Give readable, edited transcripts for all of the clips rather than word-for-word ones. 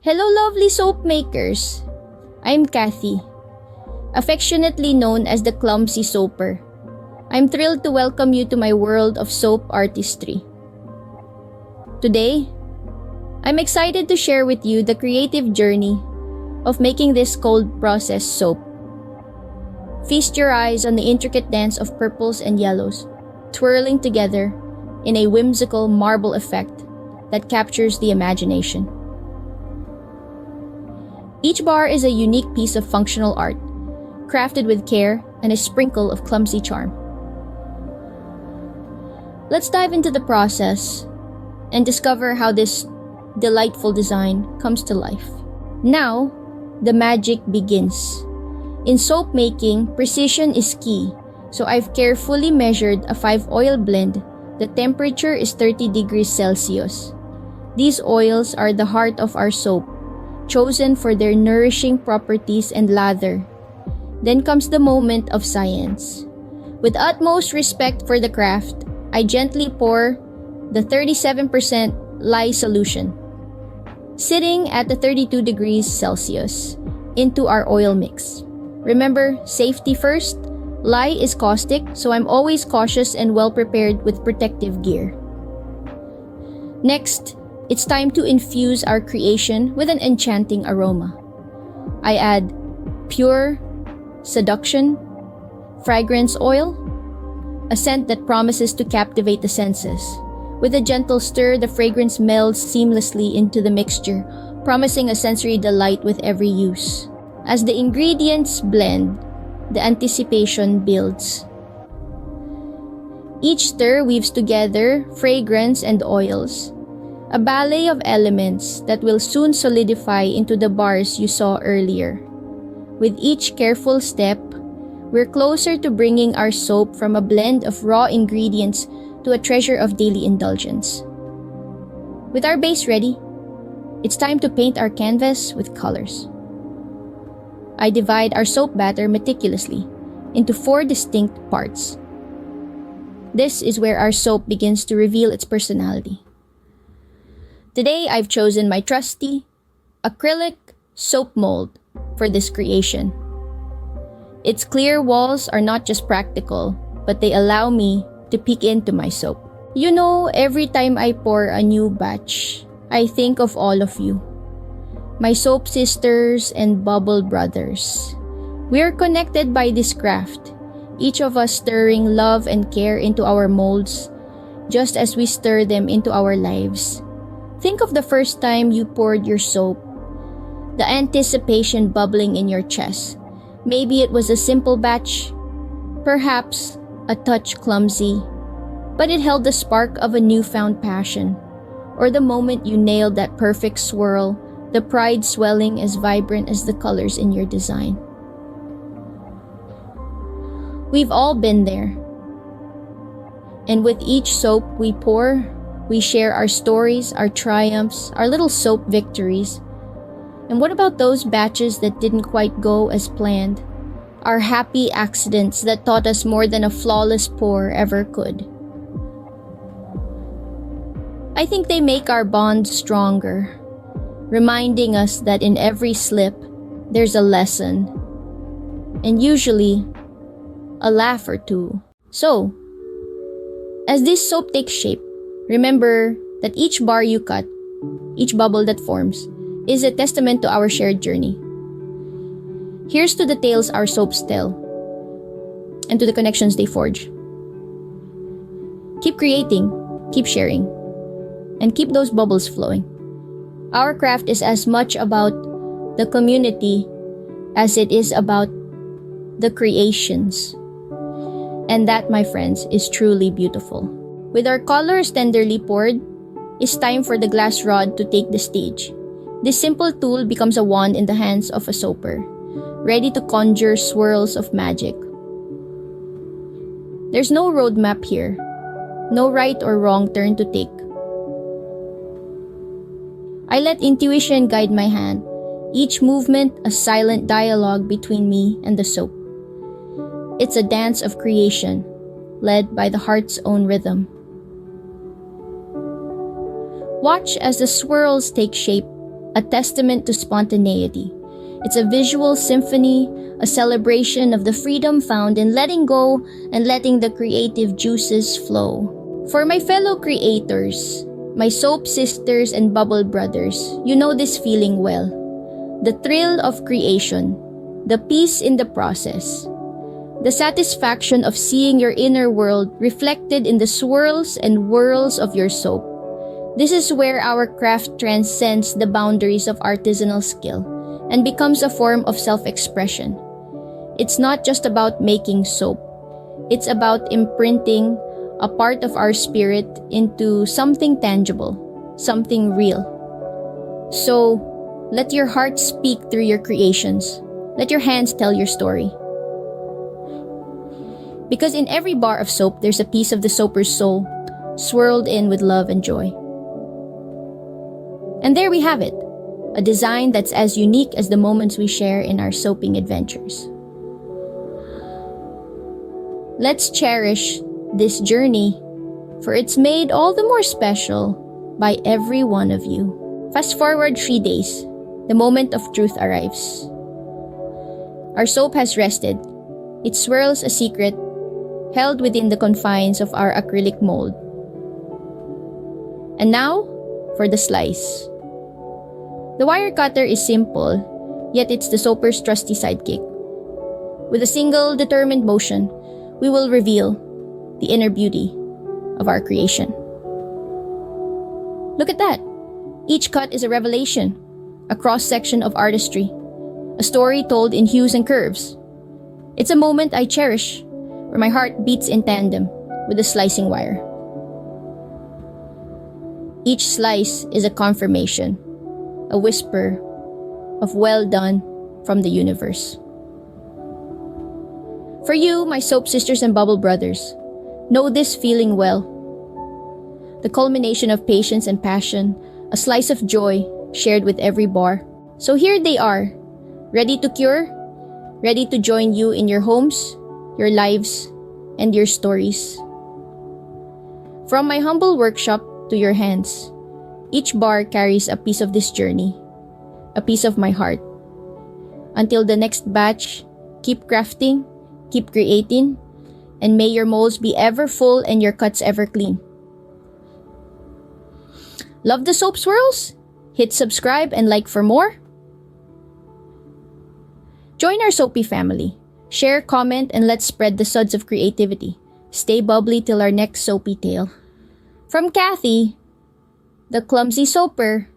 Hello lovely soap makers! I'm Cathy, affectionately known as the Clumsy Soaper. I'm thrilled to welcome you to my world of soap artistry. Today, I'm excited to share with you the creative journey of making this cold process soap. Feast your eyes on the intricate dance of purples and yellows, twirling together in a whimsical marble effect that captures the imagination. Each bar is a unique piece of functional art, crafted with care and a sprinkle of clumsy charm. Let's dive into the process and discover how this delightful design comes to life. Now, the magic begins. In soap making, precision is key, so I've carefully measured a 5-oil blend. The temperature is 30 degrees Celsius. These oils are the heart of our soap, chosen for their nourishing properties and lather. Then comes the moment of science. With utmost respect for the craft, I gently pour the 37% lye solution, sitting at the 32 degrees Celsius, into our oil mix. Remember, safety first. Lye is caustic, so I'm always cautious and well prepared with protective gear. Next, it's time to infuse our creation with an enchanting aroma. I add pure seduction, fragrance oil, a scent that promises to captivate the senses. With a gentle stir, the fragrance melds seamlessly into the mixture, promising a sensory delight with every use. As the ingredients blend, the anticipation builds. Each stir weaves together fragrance and oils, a ballet of elements that will soon solidify into the bars you saw earlier. With each careful step, we're closer to bringing our soap from a blend of raw ingredients to a treasure of daily indulgence. With our base ready, it's time to paint our canvas with colors. I divide our soap batter meticulously into 4 distinct parts. This is where our soap begins to reveal its personality. Today, I've chosen my trusty acrylic soap mold for this creation. Its clear walls are not just practical, but they allow me to peek into my soap. You know, every time I pour a new batch, I think of all of you, my soap sisters and bubble brothers. We're connected by this craft, each of us stirring love and care into our molds, just as we stir them into our lives. Think of the first time you poured your soap, the anticipation bubbling in your chest. Maybe it was a simple batch, perhaps a touch clumsy, but it held the spark of a newfound passion. Or the moment you nailed that perfect swirl, the pride swelling as vibrant as the colors in your design. We've all been there. And with each soap we pour, we share our stories, our triumphs, our little soap victories. And what about those batches that didn't quite go as planned? Our happy accidents that taught us more than a flawless pour ever could. I think they make our bond stronger, reminding us that in every slip, there's a lesson, and usually, a laugh or two. So, as this soap takes shape, remember that each bar you cut, each bubble that forms, is a testament to our shared journey. Here's to the tales our soaps tell, and to the connections they forge. Keep creating, keep sharing, and keep those bubbles flowing. Our craft is as much about the community as it is about the creations. And that, my friends, is truly beautiful. With our colors tenderly poured, it's time for the glass rod to take the stage. This simple tool becomes a wand in the hands of a soaper, ready to conjure swirls of magic. There's no roadmap here, no right or wrong turn to take. I let intuition guide my hand, each movement a silent dialogue between me and the soap. It's a dance of creation, led by the heart's own rhythm. Watch as the swirls take shape, a testament to spontaneity. It's a visual symphony, a celebration of the freedom found in letting go and letting the creative juices flow. For my fellow creators, my soap sisters and bubble brothers, you know this feeling well. The thrill of creation, the peace in the process, the satisfaction of seeing your inner world reflected in the swirls and whirls of your soap. This is where our craft transcends the boundaries of artisanal skill and becomes a form of self-expression. It's not just about making soap. It's about imprinting a part of our spirit into something tangible, something real. So, let your heart speak through your creations. Let your hands tell your story. Because in every bar of soap, there's a piece of the soaper's soul, swirled in with love and joy. And there we have it, a design that's as unique as the moments we share in our soaping adventures. Let's cherish this journey, for it's made all the more special by every one of you. Fast forward 3 days, the moment of truth arrives. Our soap has rested. It swirls a secret held within the confines of our acrylic mold. And now, for the slice. The wire cutter is simple, yet it's the soaper's trusty sidekick. With a single determined motion, we will reveal the inner beauty of our creation. Look at that! Each cut is a revelation, a cross-section of artistry, a story told in hues and curves. It's a moment I cherish, where my heart beats in tandem with the slicing wire. Each slice is a confirmation, a whisper of well done from the universe. For you, my soap sisters and bubble brothers, know this feeling well. The culmination of patience and passion, a slice of joy shared with every bar. So here they are, ready to cure, ready to join you in your homes, your lives, and your stories. From my humble workshop to your hands, each bar carries a piece of this journey, a piece of my heart. Until the next batch, keep crafting, keep creating, and may your molds be ever full and your cuts ever clean. Love the soap swirls? Hit subscribe and like for more. Join our soapy family. Share, comment, and let's spread the suds of creativity. Stay bubbly till our next soapy tale. From Cathy, the Clumsy Soaper,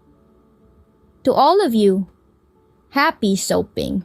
to all of you, happy soaping.